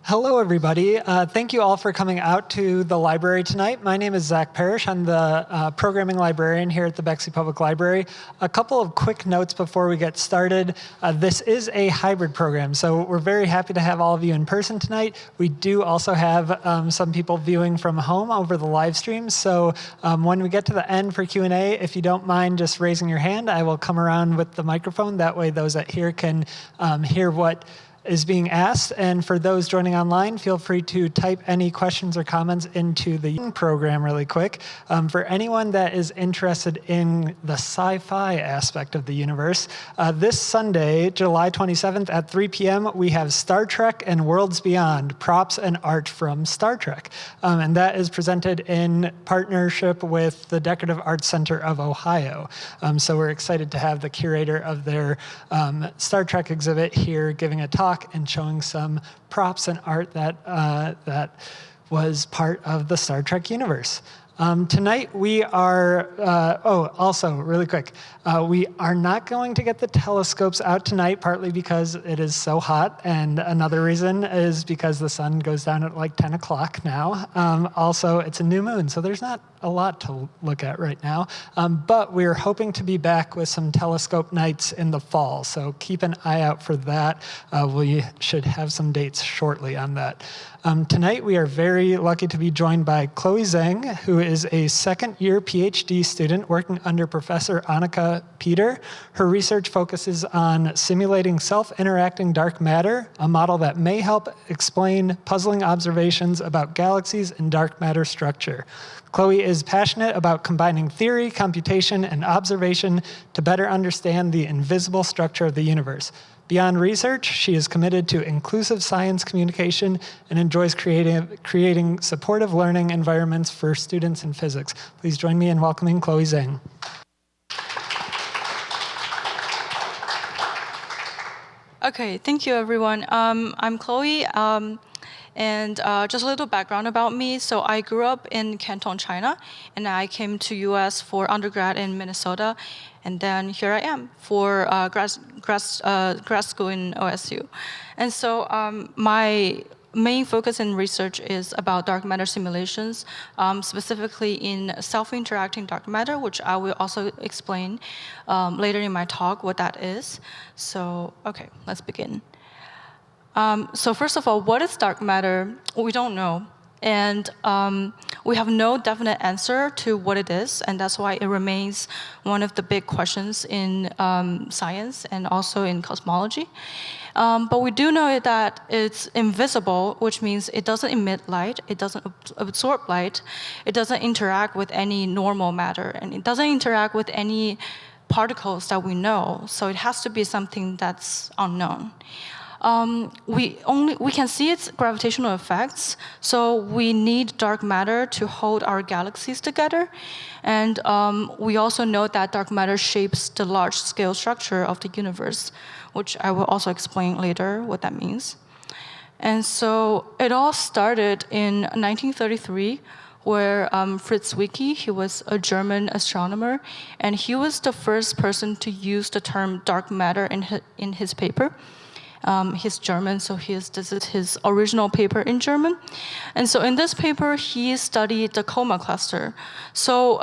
Hello, everybody. Thank you all for coming out to the library tonight. My name is Zach Parrish. I'm the programming librarian here at the Bexley Public Library. A couple of quick notes before we get started. This is a hybrid program, so we're very happy to have all of you in person tonight. We do also have some people viewing from home over the live stream, so when we get to the end for Q&A, if you don't mind just raising your hand, I will come around with the microphone. That way those that here can hear what is being asked. And for those joining online, feel free to type any questions or comments into the program really quick. For anyone that is interested in the sci-fi aspect of the universe, this Sunday, July 27th at 3 p.m., we have Star Trek and Worlds Beyond, props and art from Star Trek. And that is presented in partnership with the Decorative Arts Center of Ohio. So we're excited to have the curator of their Star Trek exhibit here giving a talk and showing some props and art that was part of the Star Trek universe. Tonight we are, also really quick, we are not going to get the telescopes out tonight, partly because it is so hot, and another reason is because the sun goes down at like 10 o'clock now. Also, it's a new moon, so there's not a lot to look at right now, but we're hoping to be back with some telescope nights in the fall, so keep an eye out for that. We should have some dates shortly on that. Tonight we are very lucky to be joined by Chloe Zheng, who is a second-year Ph.D. student working under Professor Annika Peter. Her research focuses on simulating self-interacting dark matter, a model that may help explain puzzling observations about galaxies and dark matter structure. Chloe is passionate about combining theory, computation, and observation to better understand the invisible structure of the universe. Beyond research, she is committed to inclusive science communication and enjoys creating supportive learning environments for students in physics. Please join me in welcoming Chloe Zheng. Okay, thank you, everyone. I'm Chloe. And just a little background about me. So I grew up in Canton, China, and I came to US for undergrad in Minnesota. And then here I am for grad school in OSU. And so my main focus in research is about dark matter simulations, specifically in self-interacting dark matter, which I will also explain later in my talk what that is. So, okay, let's begin. So first of all, what is dark matter? We don't know. And we have no definite answer to what it is, and that's why it remains one of the big questions in science and also in cosmology. But we do know that it's invisible, which means it doesn't emit light, it doesn't absorb light, it doesn't interact with any normal matter, and it doesn't interact with any particles that we know, so it has to be something that's unknown. We can see its gravitational effects, so we need dark matter to hold our galaxies together. And we also know that dark matter shapes the large-scale structure of the universe, which I will also explain later what that means. And so it all started in 1933, where Fritz Zwicky, he was a German astronomer, and he was the first person to use the term dark matter in his paper. He's German, so this is his original paper in German. And so in this paper, he studied the coma cluster. So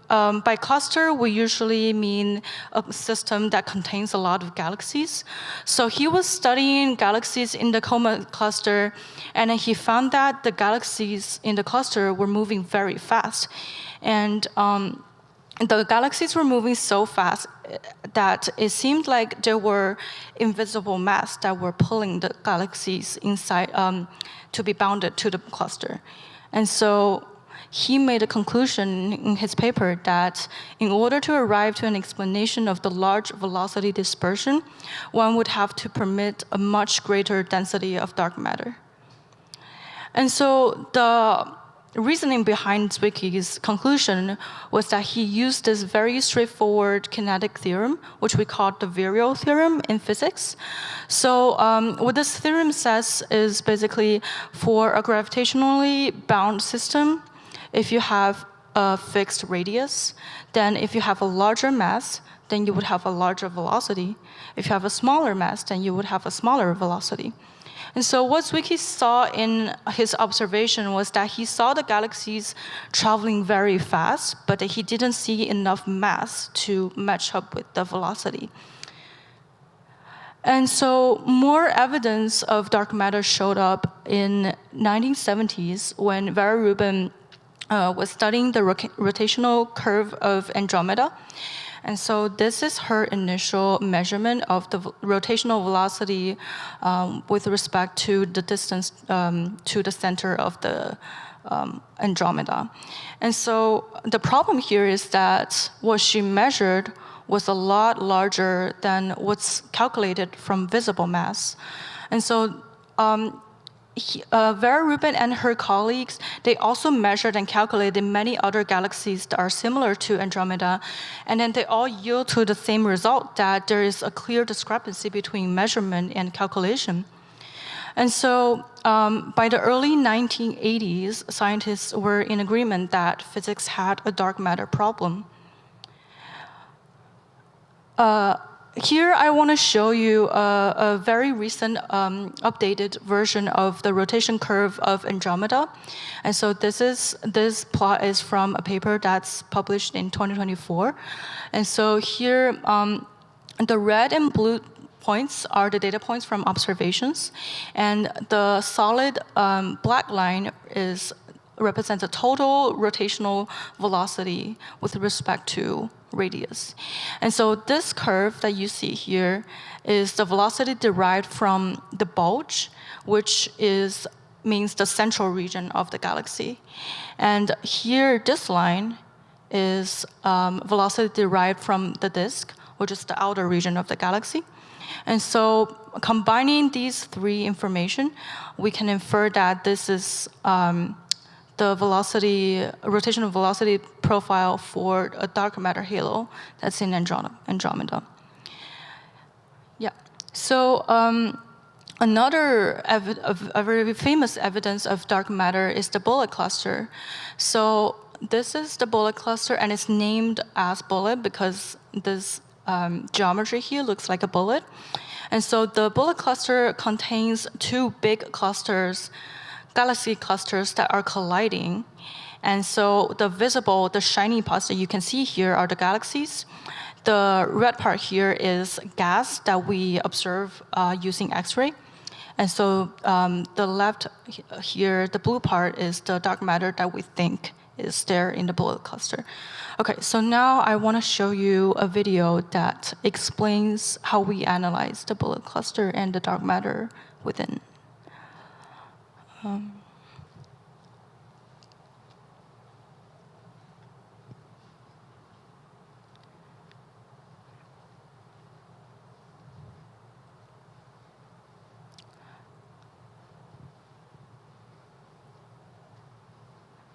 by cluster, we usually mean a system that contains a lot of galaxies. So he was studying galaxies in the coma cluster, and he found that the galaxies in the cluster were moving very fast. And the galaxies were moving so fast that it seemed like there were invisible mass that were pulling the galaxies inside to be bounded to the cluster. And so he made a conclusion in his paper that in order to arrive to an explanation of the large velocity dispersion, one would have to permit a much greater density of dark matter. And so the reasoning behind Zwicky's conclusion was that he used this very straightforward kinetic theorem, which we call the virial theorem in physics. So what this theorem says is basically for a gravitationally bound system, if you have a fixed radius, then if you have a larger mass, then you would have a larger velocity. If you have a smaller mass, then you would have a smaller velocity. And so what Zwicky saw in his observation was that he saw the galaxies traveling very fast, but he didn't see enough mass to match up with the velocity. And so more evidence of dark matter showed up in 1970s when Vera Rubin was studying the rotational curve of Andromeda. And so this is her initial measurement of the rotational velocity with respect to the distance to the center of the Andromeda. And so the problem here is that what she measured was a lot larger than what's calculated from visible mass. And so Vera Rubin and her colleagues, they also measured and calculated many other galaxies that are similar to Andromeda, and then they all yield to the same result, that there is a clear discrepancy between measurement and calculation. And so by the early 1980s, scientists were in agreement that physics had a dark matter problem. Here I want to show you a very recent updated version of the rotation curve of Andromeda. And so this plot is from a paper that's published in 2024. And so here the red and blue points are the data points from observations. And the solid black line represents a total rotational velocity with respect to radius. And so this curve that you see here is the velocity derived from the bulge, which means the central region of the galaxy. And here, this line is velocity derived from the disk, which is the outer region of the galaxy. And so combining these three information, we can infer that this is the rotational velocity profile for a dark matter halo that's in Andromeda. Yeah. So another a very famous evidence of dark matter is the bullet cluster. So this is the bullet cluster, and it's named as bullet because this geometry here looks like a bullet. And so the bullet cluster contains two big clusters, galaxy clusters that are colliding. And so the shiny parts that you can see here are the galaxies. The red part here is gas that we observe using X-ray. And so the left here, the blue part, is the dark matter that we think is there in the bullet cluster. Okay, so now I want to show you a video that explains how we analyze the bullet cluster and the dark matter within.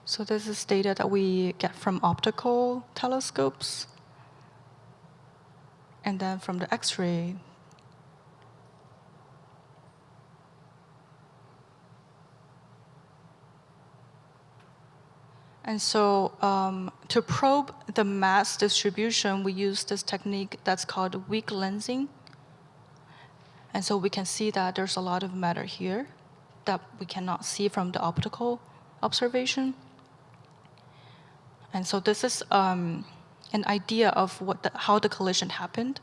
So this is data that we get from optical telescopes, and then from the X-ray. And so to probe the mass distribution, we use this technique that's called weak lensing. And so we can see that there's a lot of matter here that we cannot see from the optical observation. And so this is an idea of how the collision happened.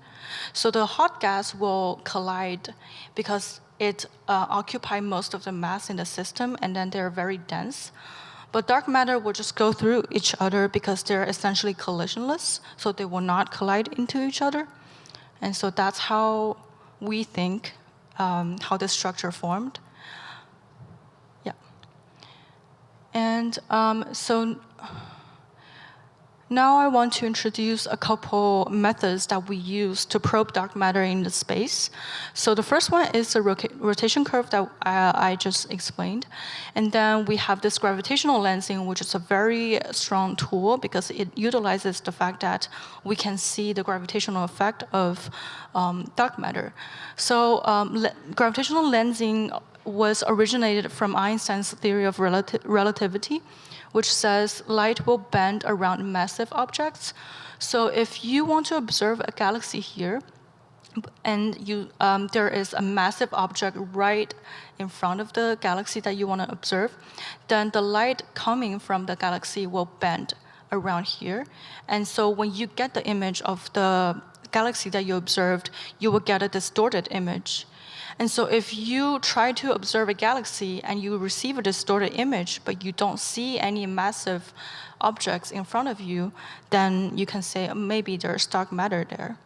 So the hot gas will collide because it occupies most of the mass in the system, and then they're very dense. But dark matter will just go through each other because they're essentially collisionless, so they will not collide into each other. And so that's how we think how this structure formed. Yeah. And so now I want to introduce a couple methods that we use to probe dark matter in the space. So the first one is the rotation curve that I just explained. And then we have this gravitational lensing, which is a very strong tool because it utilizes the fact that we can see the gravitational effect of dark matter. So gravitational lensing was originated from Einstein's theory of relativity, which says light will bend around massive objects. So if you want to observe a galaxy here, and there is a massive object right in front of the galaxy that you want to observe, then the light coming from the galaxy will bend around here. And so when you get the image of the galaxy that you observed, you will get a distorted image. And so if you try to observe a galaxy and you receive a distorted image, but you don't see any massive objects in front of you, then you can say maybe there's dark matter there.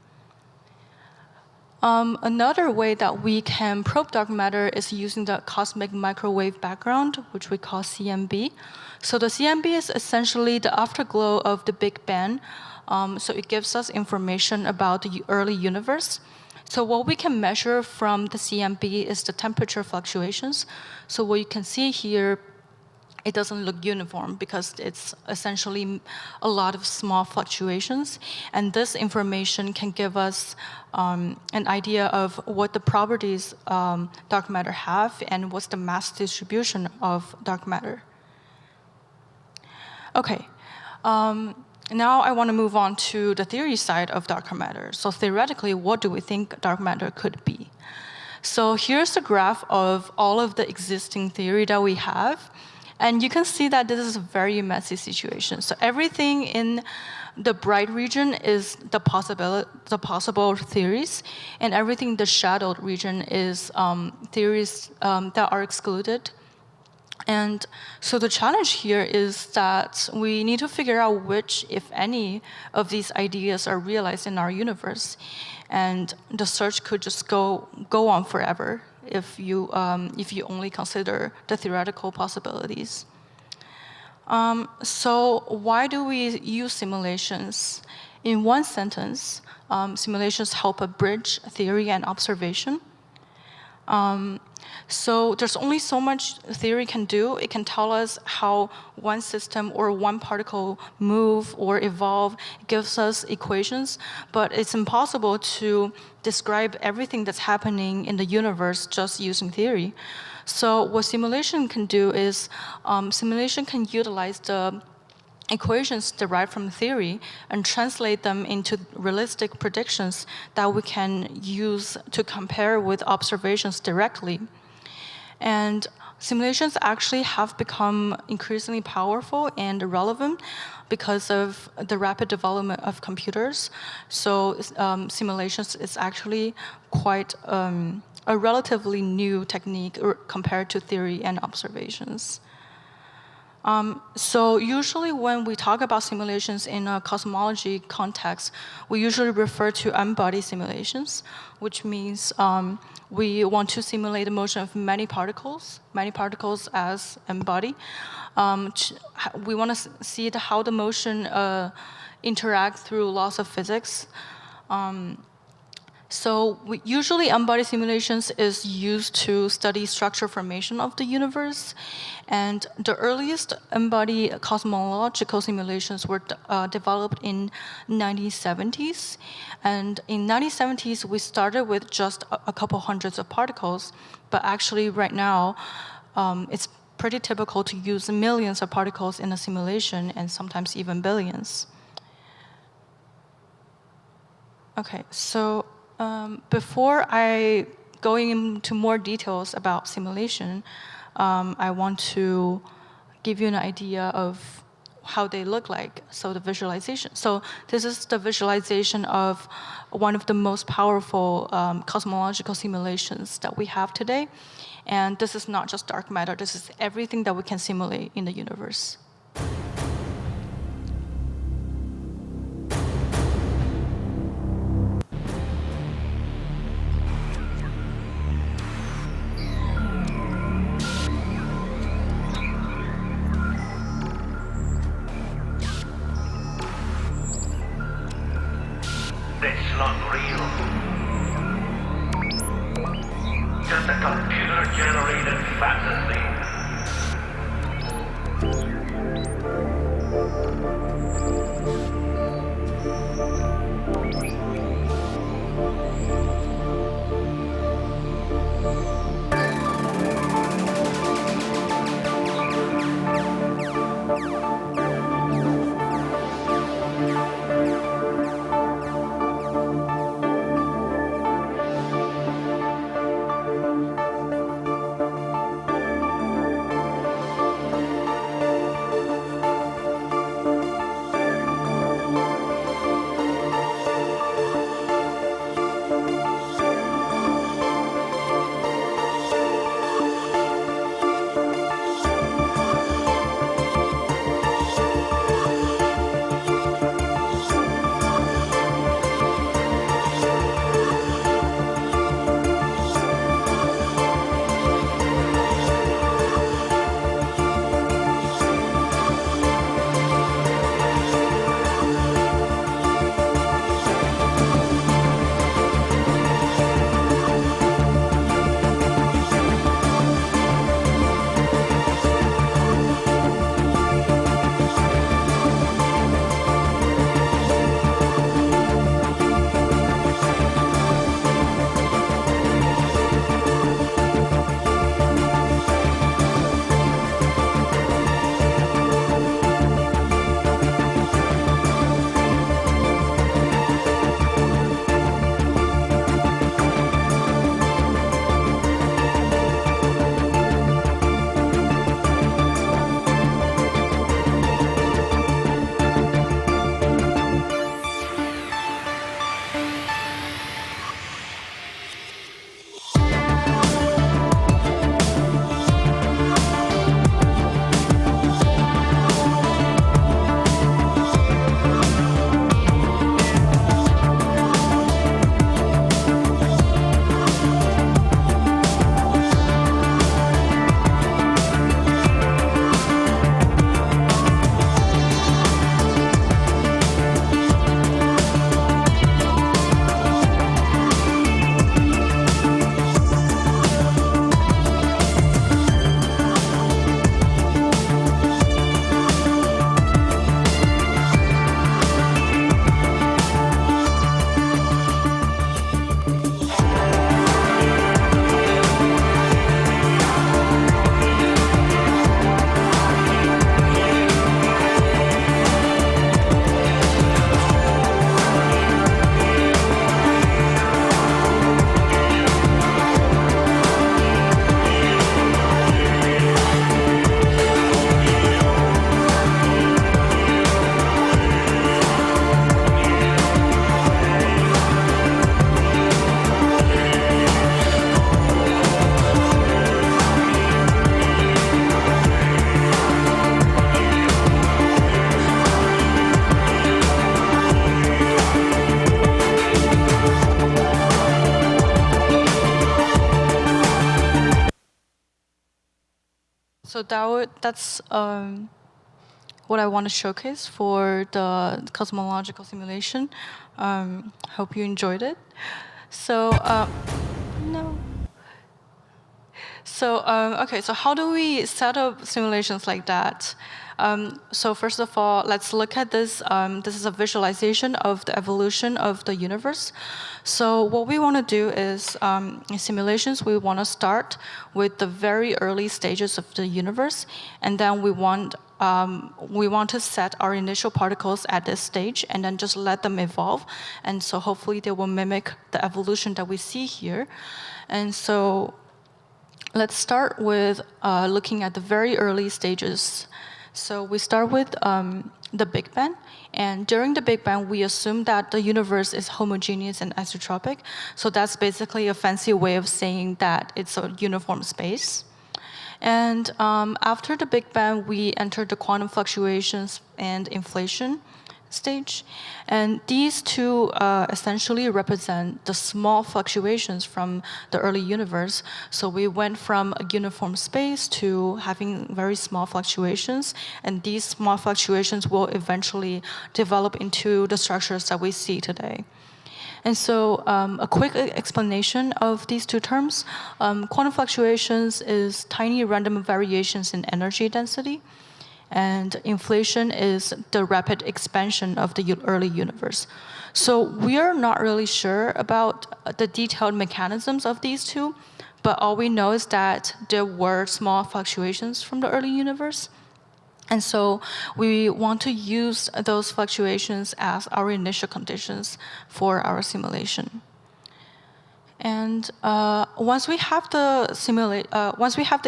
Another way that we can probe dark matter is using the cosmic microwave background, which we call CMB. So the CMB is essentially the afterglow of the Big Bang. So it gives us information about the early universe. So what we can measure from the CMB is the temperature fluctuations. So what you can see here, it doesn't look uniform because it's essentially a lot of small fluctuations. And this information can give us an idea of what the properties dark matter have and what's the mass distribution of dark matter. Okay. Now I want to move on to the theory side of dark matter. So theoretically, what do we think dark matter could be? So here's a graph of all of the existing theory that we have. And you can see that this is a very messy situation. So everything in the bright region is the possible theories, and everything in the shadowed region is theories that are excluded. And so the challenge here is that we need to figure out which, if any, of these ideas are realized in our universe. And the search could just go on forever if you only consider the theoretical possibilities. So why do we use simulations? In one sentence, simulations help bridge theory and observation. So there's only so much theory can do. It can tell us how one system or one particle move or evolve. It gives us equations, but it's impossible to describe everything that's happening in the universe just using theory. So what simulation can do is simulation can utilize the equations derived from theory and translate them into realistic predictions that we can use to compare with observations directly. And simulations actually have become increasingly powerful and relevant because of the rapid development of computers. So simulations is actually quite a relatively new technique compared to theory and observations. So usually when we talk about simulations in a cosmology context, we usually refer to m-body simulations, which means we want to simulate the motion of many particles as m-body. We want to see how the motion interact through laws of physics. So usually m-body simulations is used to study structure formation of the universe. And the earliest m-body cosmological simulations were developed in 1970s. And in 1970s, we started with just a couple hundreds of particles. But actually right now, it's pretty typical to use millions of particles in a simulation and sometimes even billions. Okay, so before I go into more details about simulation, I want to give you an idea of how they look like, so the visualization. So this is the visualization of one of the most powerful cosmological simulations that we have today. And this is not just dark matter, this is everything that we can simulate in the universe. It's not real. Just a computer-generated fantasy. So that's what I want to showcase for the cosmological simulation. Hope you enjoyed it. So no. So okay, so how do we set up simulations like that? So first of all, let's look at this. This is a visualization of the evolution of the universe. So what we want to do is, in simulations, we want to start with the very early stages of the universe, and then we want to set our initial particles at this stage, and then just let them evolve. And so hopefully they will mimic the evolution that we see here. And so let's start with looking at the very early stages. So we start with the Big Bang. And during the Big Bang, we assume that the universe is homogeneous and isotropic. So that's basically a fancy way of saying that it's a uniform space. And after the Big Bang, we enter the quantum fluctuations and inflation stage. And these two essentially represent the small fluctuations from the early universe. So we went from a uniform space to having very small fluctuations, and these small fluctuations will eventually develop into the structures that we see today. And so a quick explanation of these two terms. Quantum fluctuations is tiny random variations in energy density. And inflation is the rapid expansion of the early universe. So we are not really sure about the detailed mechanisms of these two, but all we know is that there were small fluctuations from the early universe. And so we want to use those fluctuations as our initial conditions for our simulation. And once we have the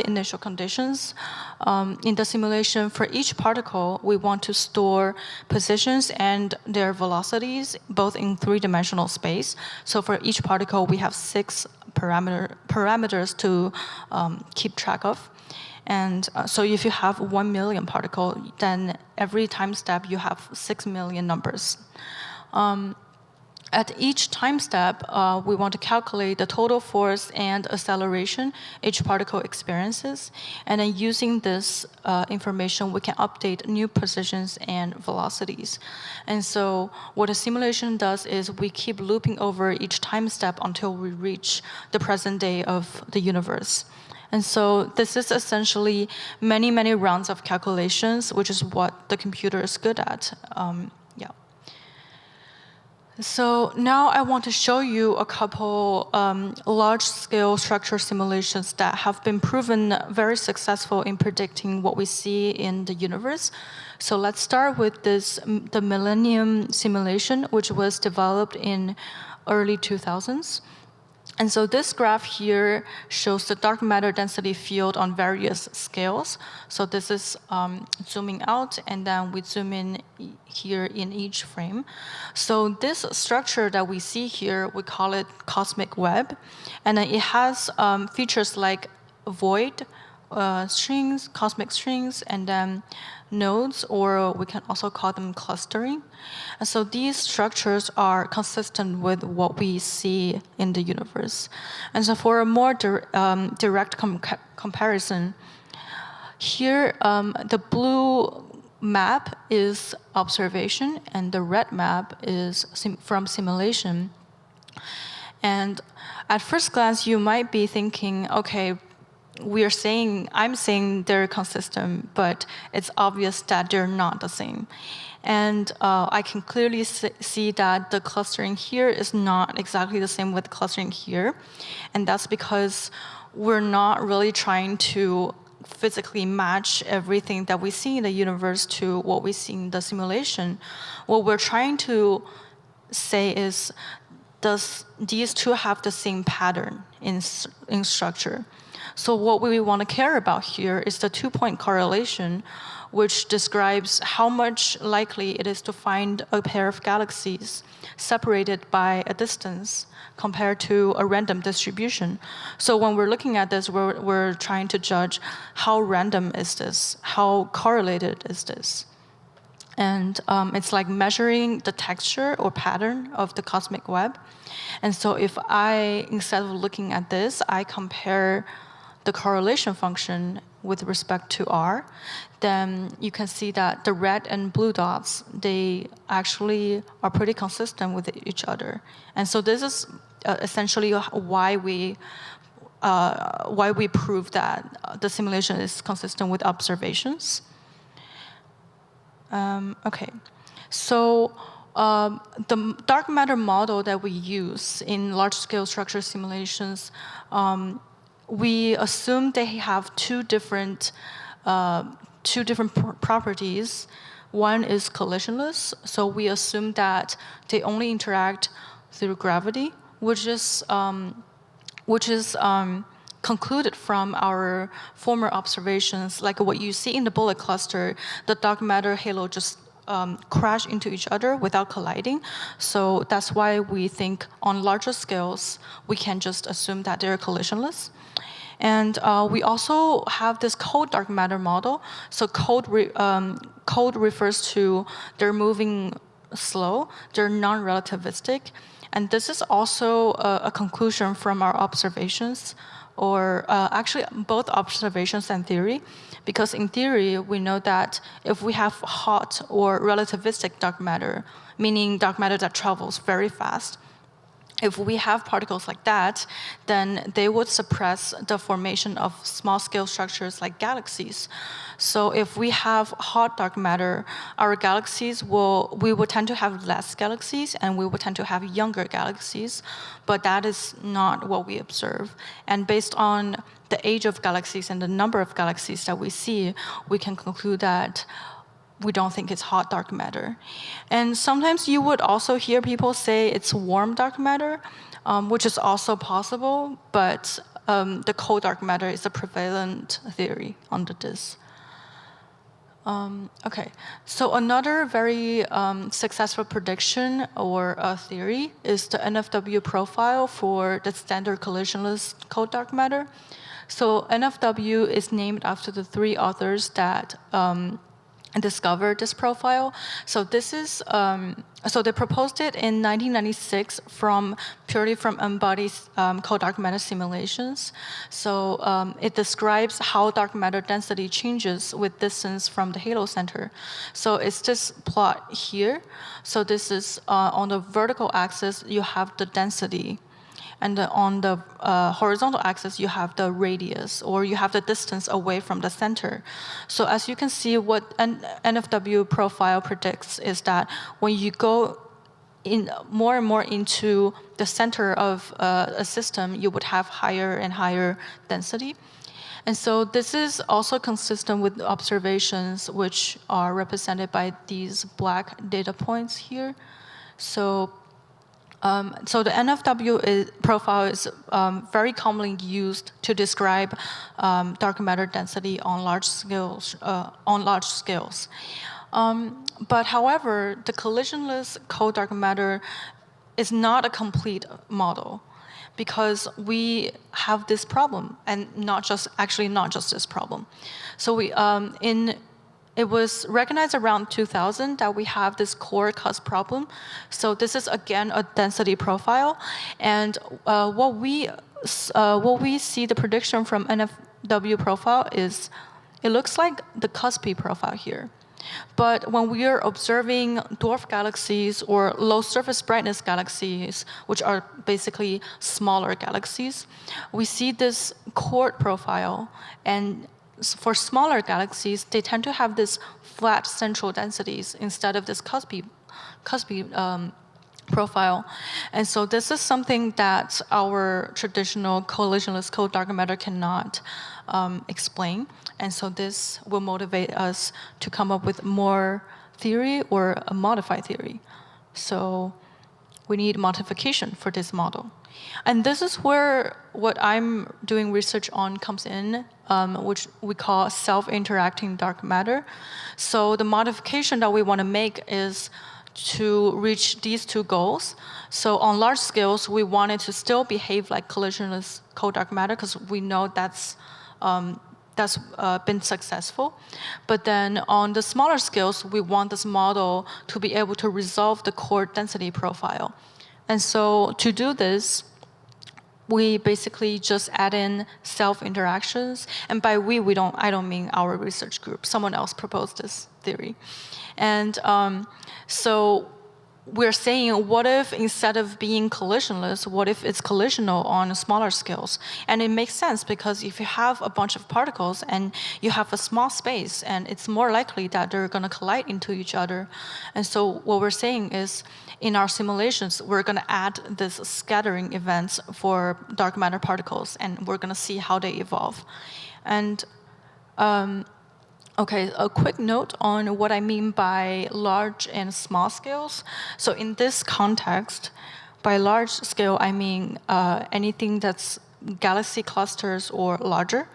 initial conditions in the simulation for each particle, we want to store positions and their velocities both in three-dimensional space. So for each particle, we have 6 parameters to keep track of. And so if you have 1 million particle, then every time step you have 6 million numbers. At each time step, we want to calculate the total force and acceleration each particle experiences. And then using this information, we can update new positions and velocities. And so what a simulation does is we keep looping over each time step until we reach the present day of the universe. And so this is essentially many, many rounds of calculations, which is what the computer is good at. So now I want to show you a couple large-scale structure simulations that have been proven very successful in predicting what we see in the universe. So let's start with the Millennium simulation, which was developed in early 2000s. And so this graph here shows the dark matter density field on various scales. So this is zooming out, and then we zoom in here in each frame. So this structure that we see here, we call it cosmic web. And then it has features like void strings, cosmic strings, and then nodes, or we can also call them clustering. And so these structures are consistent with what we see in the universe. And so for a more direct comparison, here the blue map is observation, and the red map is from simulation. And at first glance, you might be thinking, okay, I'm saying they're consistent, but it's obvious that they're not the same. And I can clearly see that the clustering here is not exactly the same with clustering here. And that's because we're not really trying to physically match everything that we see in the universe to what we see in the simulation. What we're trying to say is, does these two have the same pattern in structure? So what we want to care about here is the 2-point correlation, which describes how much likely it is to find a pair of galaxies separated by a distance compared to a random distribution. So when we're looking at this, we're trying to judge how random is this, how correlated is this. And it's like measuring the texture or pattern of the cosmic web. And so if instead of looking at this, I compare the correlation function with respect to R, then you can see that the red and blue dots, they actually are pretty consistent with each other. And so this is essentially why we prove that the simulation is consistent with observations. Okay, so the dark matter model that we use in large-scale structure simulations, we assume they have two different properties. One is collisionless, so we assume that they only interact through gravity, which is concluded from our former observations, like what you see in the bullet cluster, the dark matter halo just crash into each other without colliding. So that's why we think on larger scales, we can just assume that they're collisionless. And we also have this cold dark matter model. So cold refers to they're moving slow, they're non-relativistic. And this is also a conclusion from our observations, or actually both observations and theory, because in theory, we know that if we have hot or relativistic dark matter, meaning dark matter that travels very fast, if we have particles like that, then they would suppress the formation of small-scale structures like galaxies. So if we have hot dark matter, our galaxies we will tend to have less galaxies, and we will tend to have younger galaxies, but that is not what we observe. And based on the age of galaxies and the number of galaxies that we see, we can conclude that we don't think it's hot dark matter. And sometimes you would also hear people say it's warm dark matter, which is also possible, but the cold dark matter is the prevalent theory under this. Okay, so another very successful prediction or theory is the NFW profile for the standard collisionless cold dark matter. So NFW is named after the three authors that discovered this profile. So this is so they proposed it in 1996 purely from embodied cold dark matter simulations. So it describes how dark matter density changes with distance from the halo center. So it's this plot here. So this is on the vertical axis you have the density, and on the horizontal axis, you have the radius, or you have the distance away from the center. So as you can see, what NFW profile predicts is that when you go in more and more into the center of a system, you would have higher and higher density. And so this is also consistent with observations which are represented by these black data points here. So the NFW profile is very commonly used to describe dark matter density on large scales. But however, the collisionless cold dark matter is not a complete model, because we have this problem, and not just this problem. So it was recognized around 2000 that we have this core cusp problem. So this is again a density profile, and what we see the prediction from NFW profile is it looks like the cuspy profile here. But when we are observing dwarf galaxies or low surface brightness galaxies, which are basically smaller galaxies, we see this chord profile. And for smaller galaxies, they tend to have this flat central densities instead of this cuspy profile. And so this is something that our traditional collisionless cold dark matter cannot explain. And so this will motivate us to come up with more theory or a modified theory. So we need modification for this model. And this is where what I'm doing research on comes in, which we call self-interacting dark matter. So the modification that we want to make is to reach these two goals. So on large scales, we want it to still behave like collisionless cold dark matter, because we know that's been successful. But then on the smaller scales, we want this model to be able to resolve the core density profile. And so to do this, we basically just add in self-interactions. And by I don't mean our research group. Someone else proposed this theory. And so we're saying, what if instead of being collisionless, what if it's collisional on smaller scales? And it makes sense because if you have a bunch of particles and you have a small space, and it's more likely that they're going to collide into each other. And so what we're saying is, in our simulations, we're going to add this scattering events for dark matter particles, and we're going to see how they evolve. And okay, a quick note on what I mean by large and small scales. So in this context, by large scale, I mean anything that's galaxy clusters or larger.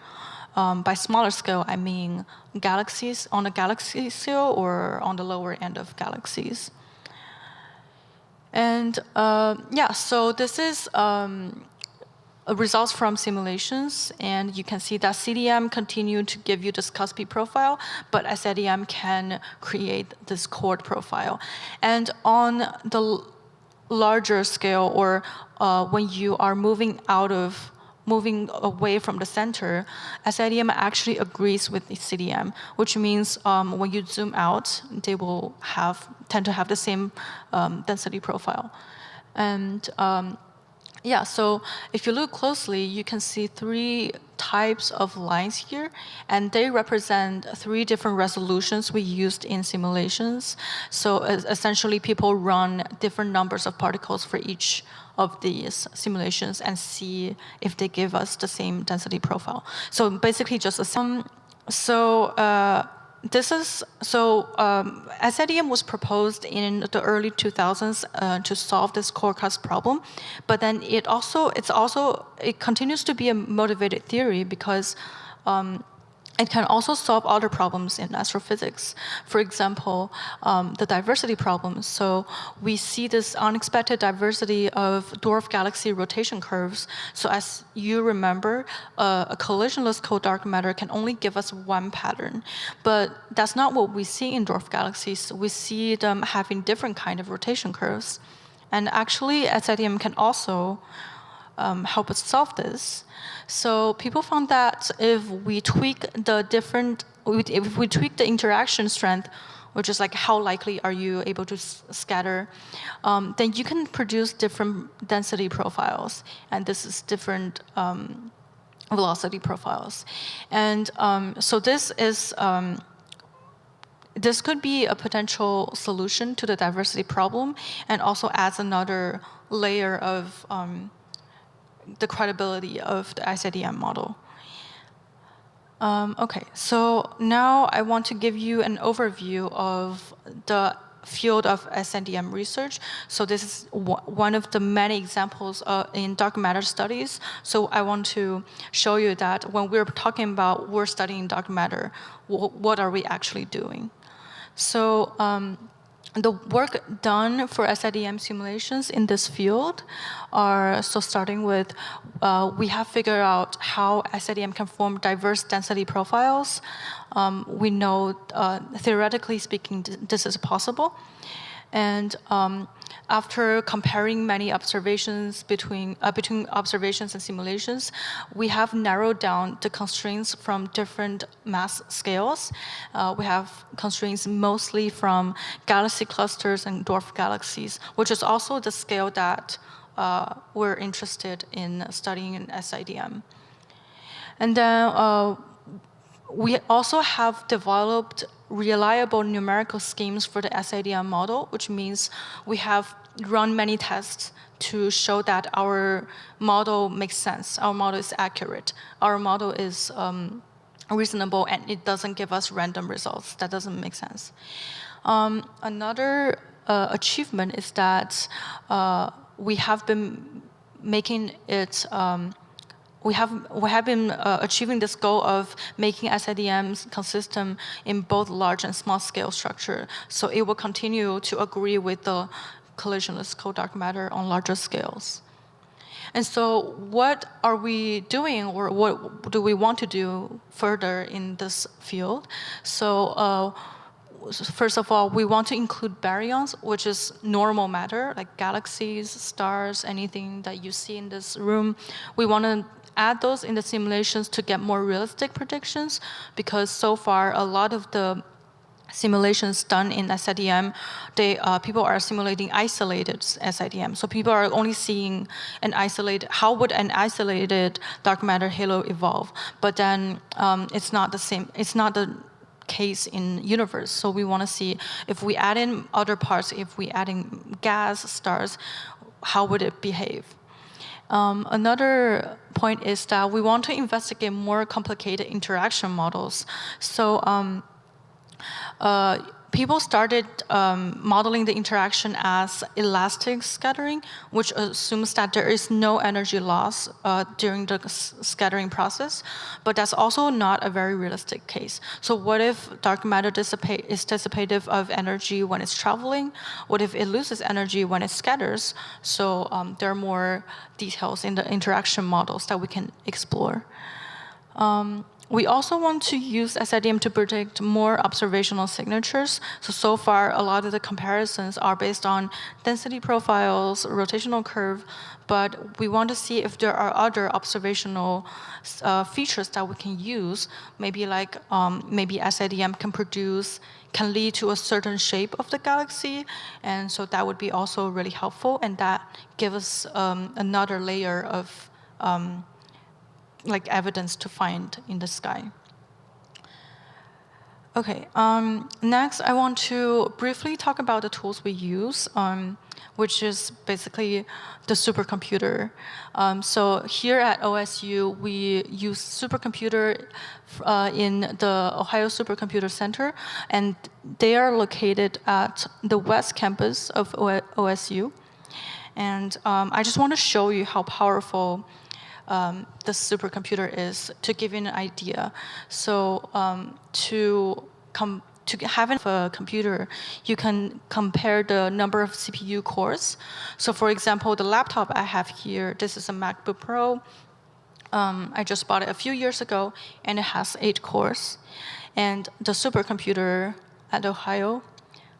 By smaller scale, I mean galaxies on the galaxy scale or on the lower end of galaxies. And yeah, so this is results from simulations, and you can see that SIDM continue to give you this Cosby profile, but SIDM can create this chord profile. And on the larger scale, or when you are moving away from the center, SIDM actually agrees with the CDM, which means when you zoom out, they will tend to have the same density profile. And yeah, so if you look closely, you can see 3 types of lines here, and they represent 3 different resolutions we used in simulations. So essentially, people run different numbers of particles for each of these simulations and see if they give us the same density profile. So basically, just a SIDM was proposed in the early 2000s to solve this core-cusp problem, but then it continues to be a motivated theory because it can also solve other problems in astrophysics. For example, the diversity problem. So we see this unexpected diversity of dwarf galaxy rotation curves. So as you remember, a collisionless cold dark matter can only give us one pattern. But that's not what we see in dwarf galaxies. We see them having different kind of rotation curves. And actually, SIDM can also help us solve this. So people found that if we tweak the interaction strength, which is like how likely are you able to scatter, then you can produce different density profiles, and this is different velocity profiles. And so this could be a potential solution to the diversity problem, and also adds another layer of the credibility of the SIDM model. Okay, so now I want to give you an overview of the field of SIDM research. So this is one of the many examples in dark matter studies. So I want to show you that when we're talking about we're studying dark matter, what are we actually doing? So the work done for SIDM simulations in this field are, so starting with, we have figured out how SIDM can form diverse density profiles. We know, theoretically speaking, this is possible. And after comparing many observations between observations and simulations, we have narrowed down the constraints from different mass scales. We have constraints mostly from galaxy clusters and dwarf galaxies, which is also the scale that we're interested in studying in SIDM. And then we also have developed reliable numerical schemes for the SIDM model, which means we have run many tests to show that our model makes sense, our model is accurate, our model is reasonable, and it doesn't give us random results. That doesn't make sense. Another achievement is that we have been making it we have been achieving this goal of making SIDMs consistent in both large and small scale structure. So it will continue to agree with the collisionless cold dark matter on larger scales. And so what are we doing, or what do we want to do further in this field? So first of all, we want to include baryons, which is normal matter, like galaxies, stars, anything that you see in this room. We want to add those in the simulations to get more realistic predictions, because so far a lot of the simulations done in SIDM, people are simulating isolated SIDM. So people are only seeing how would an isolated dark matter halo evolve? But then it's not the same. It's not the case in universe. So we want to see if we add in other parts, if we add in gas, stars, how would it behave? Another point is that we want to investigate more complicated interaction models. So people started modeling the interaction as elastic scattering, which assumes that there is no energy loss during the scattering process, but that's also not a very realistic case. So what if dark matter is dissipative of energy when it's traveling? What if it loses energy when it scatters? So there are more details in the interaction models that we can explore. We also want to use SIDM to predict more observational signatures. So far, a lot of the comparisons are based on density profiles, rotational curve, but we want to see if there are other observational features that we can use. Maybe like maybe SIDM can lead to a certain shape of the galaxy, and so that would be also really helpful, and that gives us another layer of like evidence to find in the sky. Okay, next I want to briefly talk about the tools we use, which is basically the supercomputer. So here at OSU, we use supercomputer in the Ohio Supercomputer Center, and they are located at the West Campus of OSU. And I just want to show you how powerful the supercomputer is, to give you an idea. So to have a computer, you can compare the number of CPU cores. So for example, the laptop I have here, this is a MacBook Pro. I just bought it a few years ago, and it has 8 cores. And the supercomputer at Ohio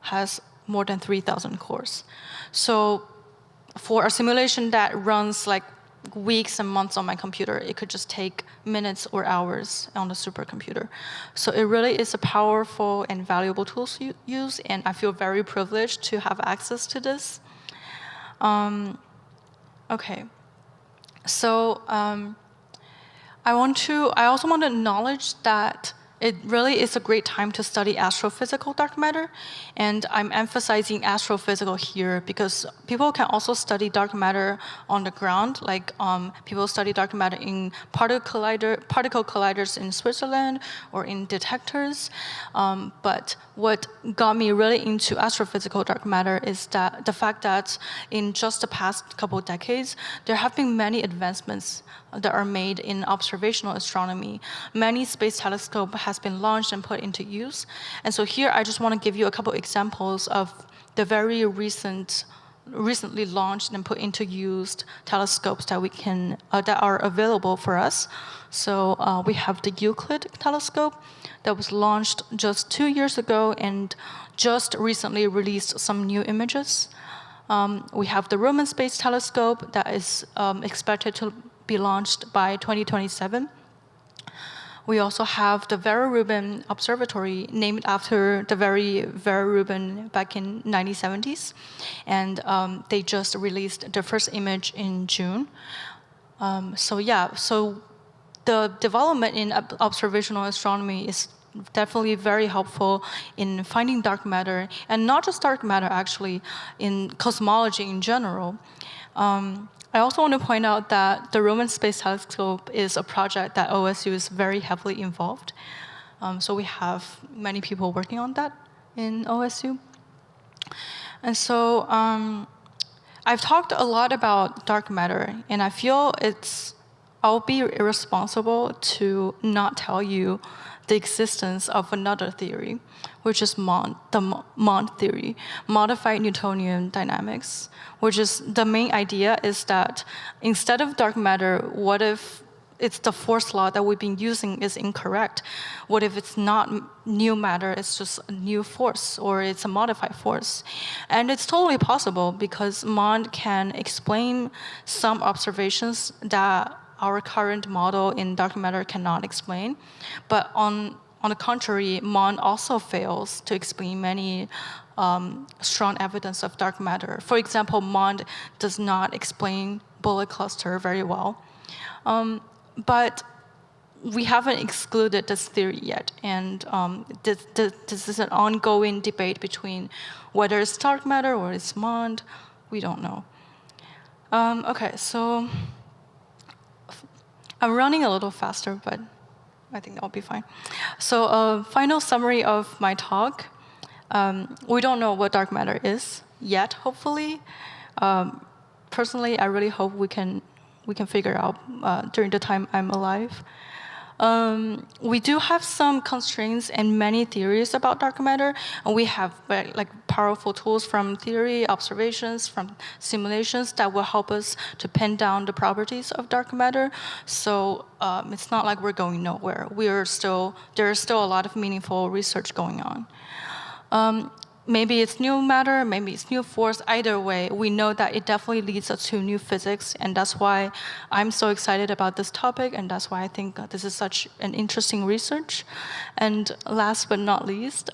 has more than 3,000 cores. So for a simulation that runs like weeks and months on my computer, it could just take minutes or hours on the supercomputer. So it really is a powerful and valuable tool to use, and I feel very privileged to have access to this. Okay, so I also want to acknowledge that it really is a great time to study astrophysical dark matter, and I'm emphasizing astrophysical here because people can also study dark matter on the ground, like people study dark matter in particle colliders in Switzerland or in detectors. But what got me really into astrophysical dark matter is that the fact that in just the past couple of decades, there have been many advancements that are made in observational astronomy. Many space telescopes has been launched and put into use. And so here I just want to give you a couple examples of the very recently launched and put into use telescopes that we can that are available for us. So we have the Euclid telescope that was launched just 2 years ago and just recently released some new images. We have the Roman Space Telescope that is expected to be launched by 2027. We also have the Vera Rubin Observatory, named after the Vera Rubin back in 1970s, and they just released the first image in June. So the development in observational astronomy is definitely very helpful in finding dark matter, and not just dark matter, actually, in cosmology in general. I also want to point out that the Roman Space Telescope is a project that OSU is very heavily involved. So we have many people working on that in OSU. And so I've talked a lot about dark matter, and I feel I'll be irresponsible to not tell you the existence of another theory, which is the MOND theory, modified Newtonian dynamics, which is the main idea is that instead of dark matter, what if it's the force law that we've been using is incorrect? What if it's not new matter, it's just a new force, or it's a modified force? And it's totally possible because Mond can explain some observations that our current model in dark matter cannot explain. But on the contrary, Mond also fails to explain many strong evidence of dark matter. For example, Mond does not explain bullet cluster very well. But we haven't excluded this theory yet, and this is an ongoing debate between whether it's dark matter or it's Mond. We don't know. Okay, so I'm running a little faster, but I think that'll be fine. So final summary of my talk. We don't know what dark matter is yet, hopefully. Personally, I really hope we can figure out during the time I'm alive. We do have some constraints and many theories about dark matter, and we have like powerful tools from theory, observations, from simulations that will help us to pin down the properties of dark matter. So it's not like we're going nowhere. There is still a lot of meaningful research going on. Maybe it's new matter, maybe it's new force. Either way, we know that it definitely leads us to new physics, and that's why I'm so excited about this topic, and that's why I think this is such an interesting research. And last but not least,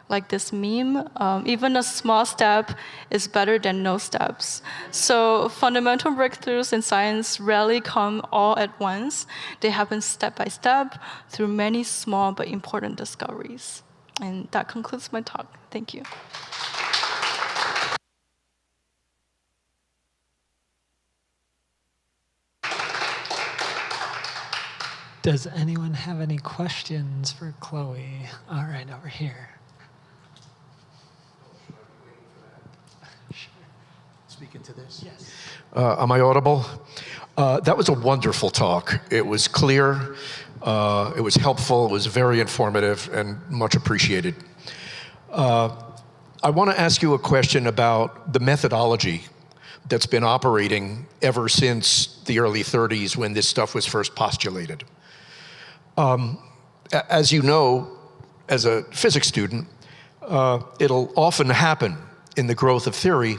like this meme, even a small step is better than no steps. So fundamental breakthroughs in science rarely come all at once. They happen step by step through many small but important discoveries. And that concludes my talk. Thank you. Does anyone have any questions for Chloe? All right, over here. Speak into this? Yes. Am I audible? That was a wonderful talk. It was clear, it was helpful, it was very informative, and much appreciated. I want to ask you a question about the methodology that's been operating ever since the early 30s when this stuff was first postulated. As you know, as a physics student, it'll often happen in the growth of theory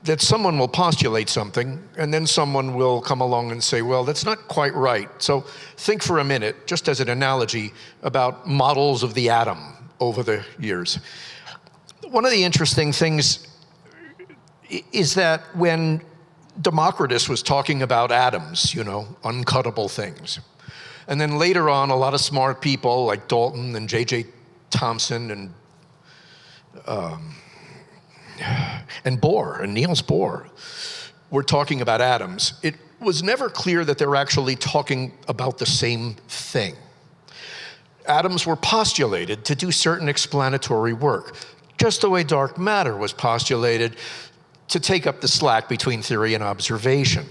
that someone will postulate something, and then someone will come along and say, well, that's not quite right. So think for a minute, just as an analogy, about models of the atom over the years. One of the interesting things is that when Democritus was talking about atoms, you know, uncuttable things, and then later on, a lot of smart people like Dalton and J.J. Thomson and Bohr, and Niels Bohr, were talking about atoms, it was never clear that they're actually talking about the same thing. Atoms were postulated to do certain explanatory work, just the way dark matter was postulated to take up the slack between theory and observation.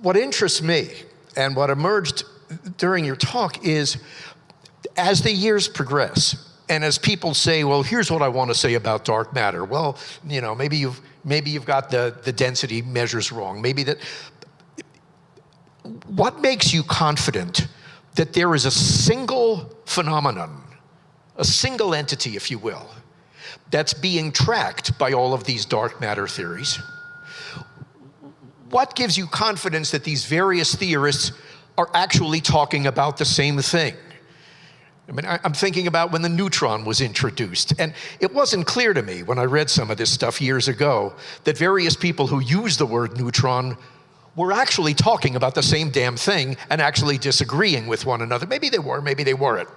What interests me, and what emerged during your talk, is as the years progress, and as people say, well, here's what I want to say about dark matter. Well, you know, maybe you've got the density measures wrong. Maybe that. What makes you confident that there is a single phenomenon, a single entity, if you will, that's being tracked by all of these dark matter theories? What gives you confidence that these various theorists are actually talking about the same thing? I mean, I'm thinking about when the neutron was introduced, and it wasn't clear to me when I read some of this stuff years ago that various people who used the word neutron were actually talking about the same damn thing and actually disagreeing with one another. Maybe they were, maybe they weren't.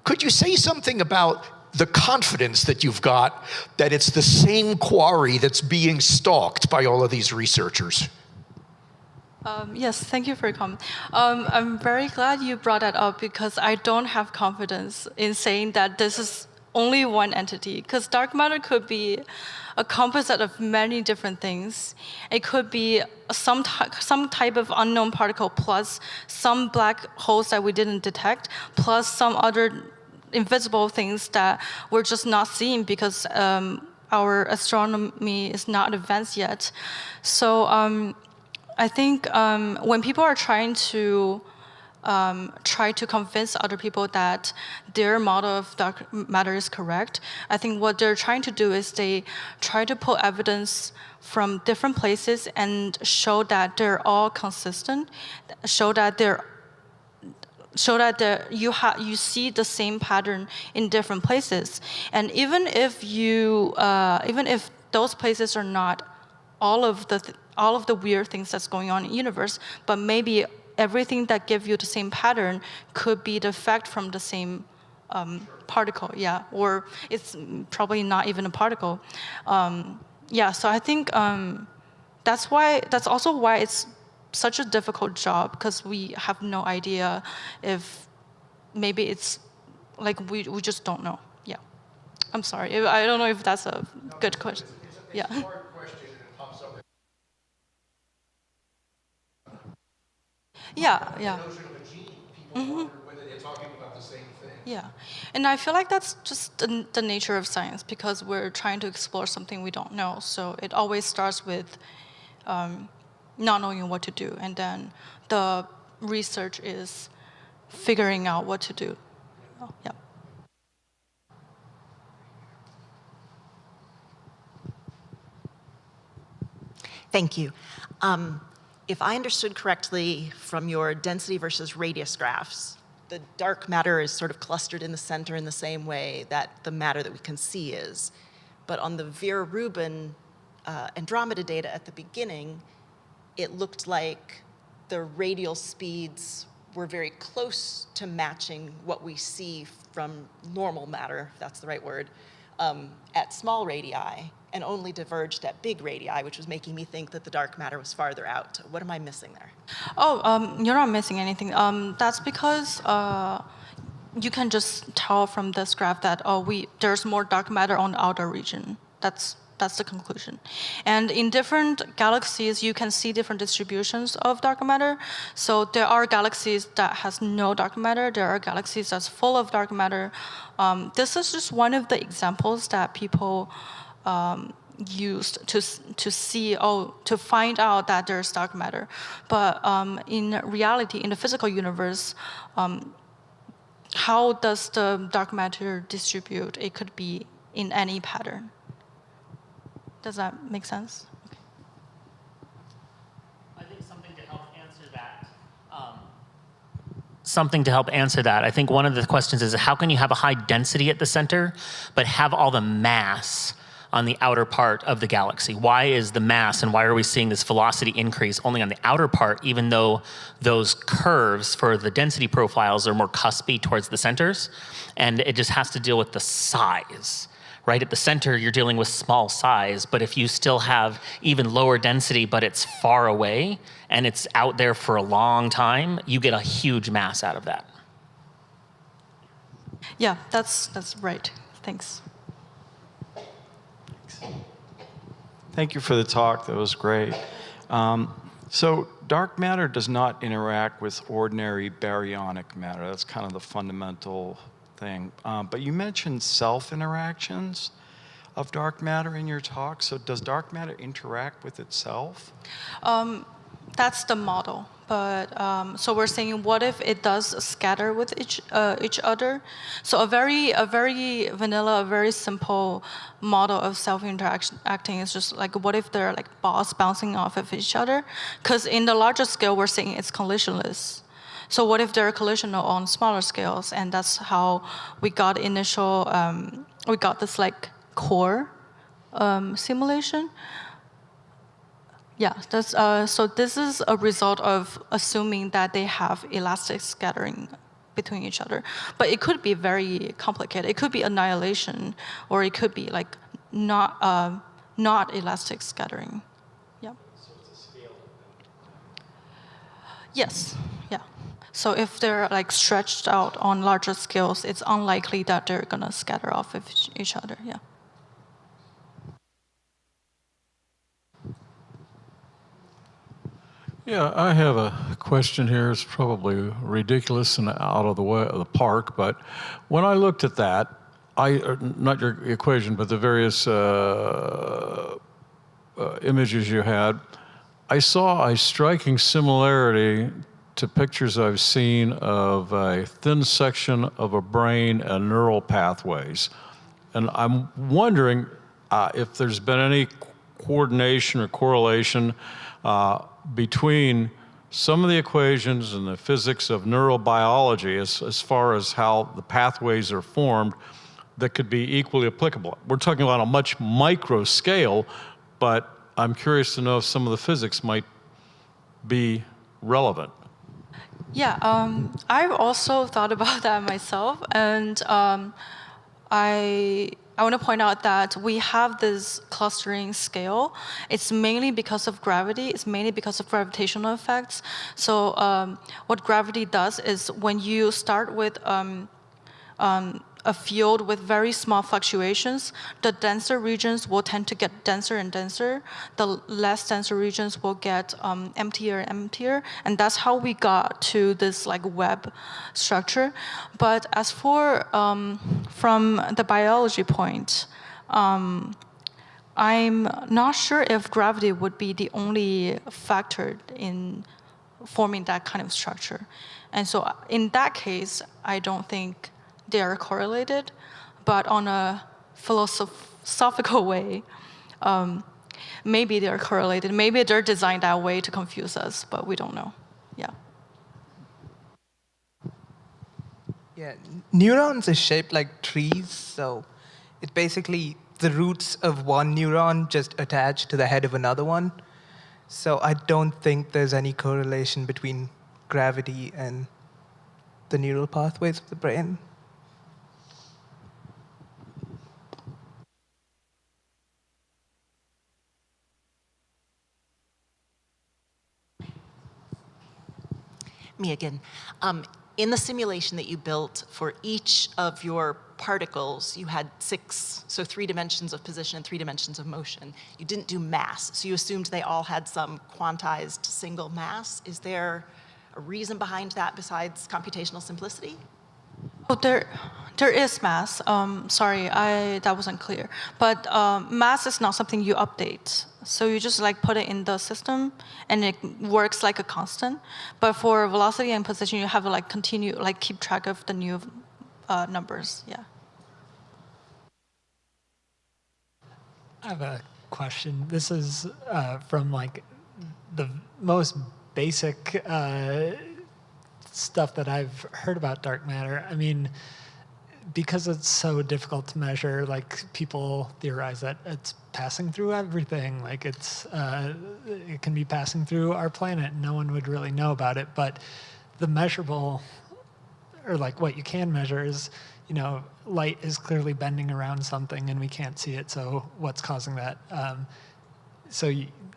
Could you say something about the confidence that you've got that it's the same quarry that's being stalked by all of these researchers? Yes, thank you for your comment. I'm very glad you brought that up because I don't have confidence in saying that this is only one entity, because dark matter could be a composite of many different things. It could be some type of unknown particle plus some black holes that we didn't detect, plus some other invisible things that we're just not seeing because our astronomy is not advanced yet. So I think when people are trying to convince other people that their model of dark matter is correct, I think what they're trying to do is they try to pull evidence from different places and show that they're all consistent, show that you see the same pattern in different places, and even if those places are not all of the weird things that's going on in the universe, but maybe everything that gives you the same pattern could be the effect from the same particle, yeah, or it's probably not even a particle. Yeah, so I think that's also why it's such a difficult job, because we have no idea if maybe it's like we just don't know. Yeah, I'm sorry. I don't know if that's a good question. Yeah. It's a hard question and it pops up. Yeah. The notion of a gene, people wonder whether they're talking about the same thing. Yeah, and I feel like that's just the nature of science, because we're trying to explore something we don't know. So it always starts with not knowing what to do, and then the research is figuring out what to do. Oh, yeah. Thank you. If I understood correctly from your density versus radius graphs, the dark matter is sort of clustered in the center in the same way that the matter that we can see is. But on the Vera-Rubin Andromeda data at the beginning, it looked like the radial speeds were very close to matching what we see from normal matter, if that's the right word, at small radii, and only diverged at big radii, which was making me think that the dark matter was farther out. What am I missing there? Oh, you're not missing anything. That's because you can just tell from this graph that there's more dark matter on the outer region. That's the conclusion. And in different galaxies, you can see different distributions of dark matter. So there are galaxies that has no dark matter. There are galaxies that's full of dark matter. This is just one of the examples that people used to find out that there's dark matter. But in reality, in the physical universe, how does the dark matter distribute? It could be in any pattern. Does that make sense? Okay. I think something to help answer that, I think one of the questions is, how can you have a high density at the center, but have all the mass on the outer part of the galaxy? Why is the mass, and why are we seeing this velocity increase only on the outer part, even though those curves for the density profiles are more cuspy towards the centers? And it just has to deal with the size. Right at the center, you're dealing with small size, but if you still have even lower density, but it's far away, and it's out there for a long time, you get a huge mass out of that. Yeah, that's right. Thanks. Thank you for the talk. That was great. So dark matter does not interact with ordinary baryonic matter. That's kind of the fundamental thing. But you mentioned self-interactions of dark matter in your talk. So does dark matter interact with itself? That's the model. But so we're saying, what if it does scatter with each other? So a very vanilla, a very simple model of self-interacting is just like, what if they're like balls bouncing off of each other? Because in the larger scale, we're saying it's collisionless. So what if they're collisional on smaller scales? And that's how we got we got this like core simulation. Yeah, so this is a result of assuming that they have elastic scattering between each other. But it could be very complicated. It could be annihilation, or it could be like not elastic scattering. Yeah. So it's a scale. Yes. Yeah. So if they're like stretched out on larger scales, it's unlikely that they're gonna scatter off of each other. Yeah. Yeah, I have a question here. It's probably ridiculous and out of the way of the park, but when I looked at that, not your equation, but the various images you had, I saw a striking similarity to pictures I've seen of a thin section of a brain and neural pathways. And I'm wondering if there's been any coordination or correlation between some of the equations and the physics of neurobiology as far as how the pathways are formed that could be equally applicable. We're talking about a much micro scale, but I'm curious to know if some of the physics might be relevant. Yeah, I've also thought about that myself, and I want to point out that we have this clustering scale. It's mainly because of gravity. It's mainly because of gravitational effects. So what gravity does is when you start with a field with very small fluctuations, the denser regions will tend to get denser and denser. The less denser regions will get emptier and emptier, and that's how we got to this like web structure. But as for from the biology point, I'm not sure if gravity would be the only factor in forming that kind of structure. And so in that case, I don't think they are correlated, but on a philosophical way, maybe they're correlated. Maybe they're designed that way to confuse us, but we don't know. Yeah. Yeah, neurons is shaped like trees, so it's basically the roots of one neuron just attached to the head of another one. So I don't think there's any correlation between gravity and the neural pathways of the brain. Me again. In the simulation that you built for each of your particles, you had 6, so 3 dimensions of position and 3 dimensions of motion. You didn't do mass, so you assumed they all had some quantized single mass. Is there a reason behind that besides computational simplicity? Oh, there is mass. Sorry, that wasn't clear. But mass is not something you update. So you just like put it in the system, and it works like a constant. But for velocity and position, you have to like continue, like keep track of the new numbers. Yeah. I have a question. This is from like the most basic stuff that I've heard about dark matter. I mean, because it's so difficult to measure, like people theorize that it's passing through everything. Like it can be passing through our planet, and no one would really know about it. But the measurable, or like what you can measure is, you know, light is clearly bending around something and we can't see it. So what's causing that?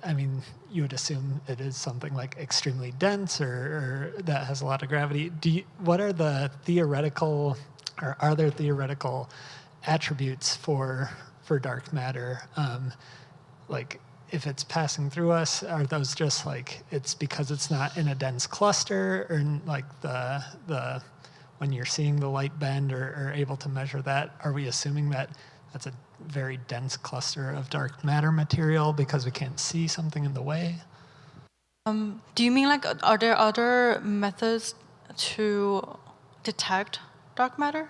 I mean, you would assume it is something like extremely dense or that has a lot of gravity. What are the theoretical, or are there theoretical attributes for dark matter? Like if it's passing through us, are those just like, it's because it's not in a dense cluster, or like the when you're seeing the light bend or able to measure that, are we assuming that that's a very dense cluster of dark matter material because we can't see something in the way? Do you mean like, are there other methods to detect dark matter?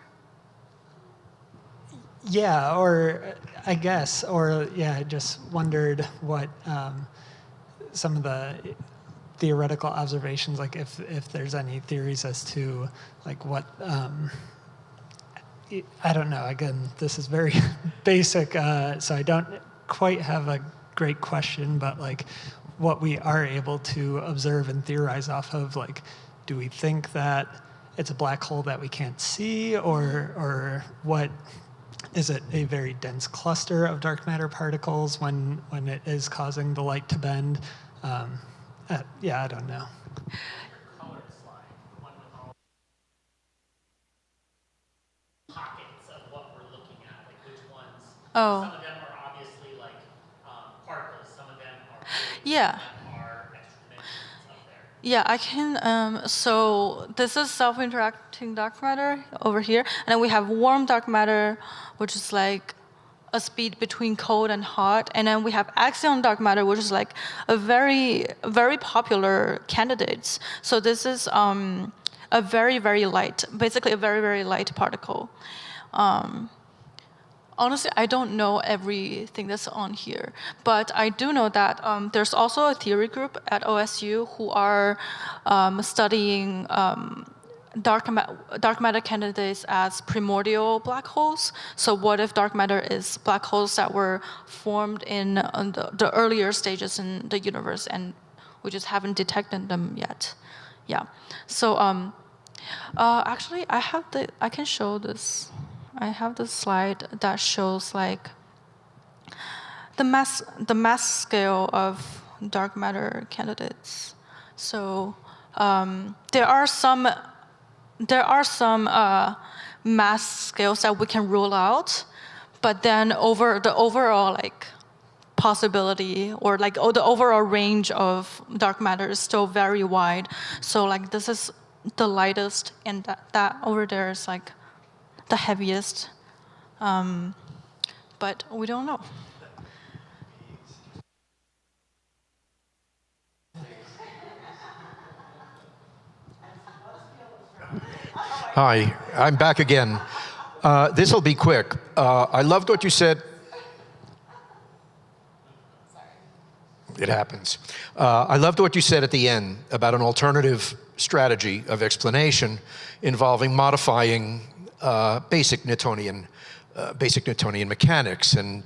Yeah, or I guess, or yeah, I just wondered what some of the theoretical observations, like if there's any theories as to like what, I don't know, again, this is very basic, so I don't quite have a great question, but like what we are able to observe and theorize off of, like, do we think that it's a black hole that we can't see, or what? Is it a very dense cluster of dark matter particles when it is causing the light to bend? Yeah, I don't know. Pockets of what we're looking at, like which ones. Oh. Some of them are obviously like particles. Some of them are Yeah. Some are extra dimensions up there. Yeah, I can. So this is self-interacting dark matter over here, and then we have warm dark matter, which is like a speed between cold and hot, and then we have axion dark matter, which is like a very, very popular candidate. So this is a very, very light, basically a very, very light particle. Honestly, I don't know everything that's on here, but I do know that there's also a theory group at OSU who are studying dark matter candidates as primordial black holes. So what if dark matter is black holes that were formed in the earlier stages in the universe, and we just haven't detected them yet? Yeah. So actually, I can show this. I have this slide that shows like the mass scale of dark matter candidates. So there are some mass scales that we can rule out, but then the overall like possibility or like the overall range of dark matter is still very wide. So like this is the lightest, and that over there is like the heaviest, but we don't know. Hi, I'm back again. This will be quick. I loved what you said. It happens. I loved what you said at the end about an alternative strategy of explanation involving modifying basic Newtonian mechanics, and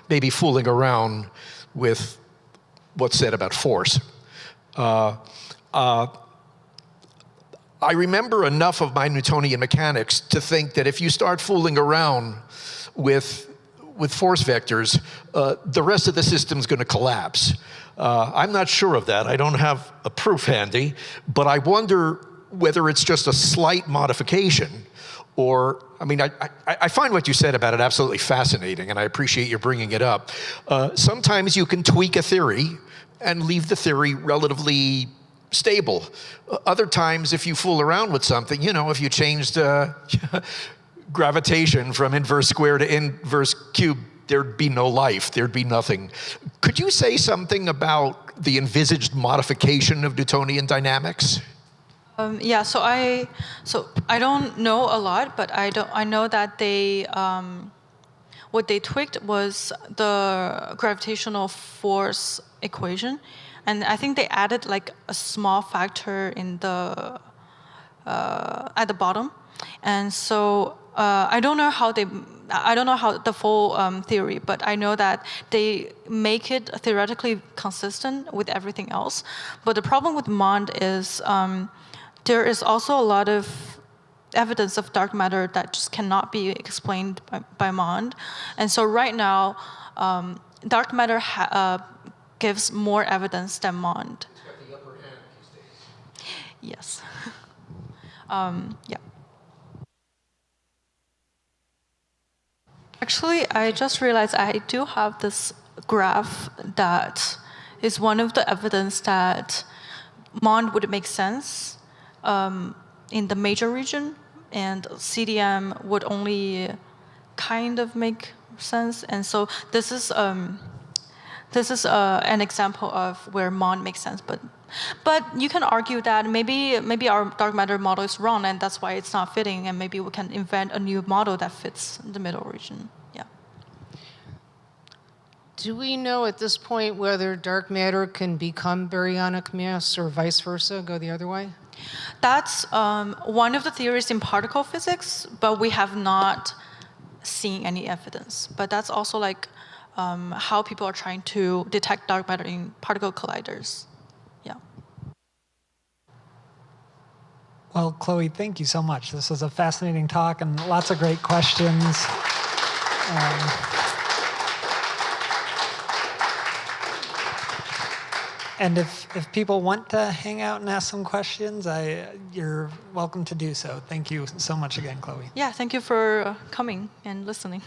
maybe fooling around with what's said about force. I remember enough of my Newtonian mechanics to think that if you start fooling around with force vectors, the rest of the system's going to collapse. I'm not sure of that. I don't have a proof handy, but I wonder whether it's just a slight modification, or, I mean, I find what you said about it absolutely fascinating, and I appreciate you bringing it up. Sometimes you can tweak a theory and leave the theory relatively stable. Other times, if you fool around with something, if you changed gravitation from inverse square to inverse cube, there'd be no life, there'd be nothing. Could you say something about the envisaged modification of Newtonian dynamics? Yeah, so I don't know a lot, but I know that they what they tweaked was the gravitational force equation, and I think they added like a small factor in the at the bottom, and so I don't know how the full theory, but I know that they make it theoretically consistent with everything else. But the problem with MOND is there is also a lot of evidence of dark matter that just cannot be explained by MOND. And so right now, dark matter gives more evidence than MOND. It's got the upper hand these days. Yes. Yeah. Actually, I just realized I do have this graph that is one of the evidence that MOND would make sense in the major region, and CDM would only kind of make sense. And so this is an example of where MOND makes sense. But you can argue that maybe our dark matter model is wrong, and that's why it's not fitting, and maybe we can invent a new model that fits the middle region. Yeah. Do we know at this point whether dark matter can become baryonic mass or vice versa, go the other way? That's one of the theories in particle physics, but we have not seen any evidence. But that's also like how people are trying to detect dark matter in particle colliders. Yeah. Well, Chloe, thank you so much. This was a fascinating talk and lots of great questions. And if people want to hang out and ask some questions, you're welcome to do so. Thank you so much again, Chloe. Yeah, thank you for coming and listening.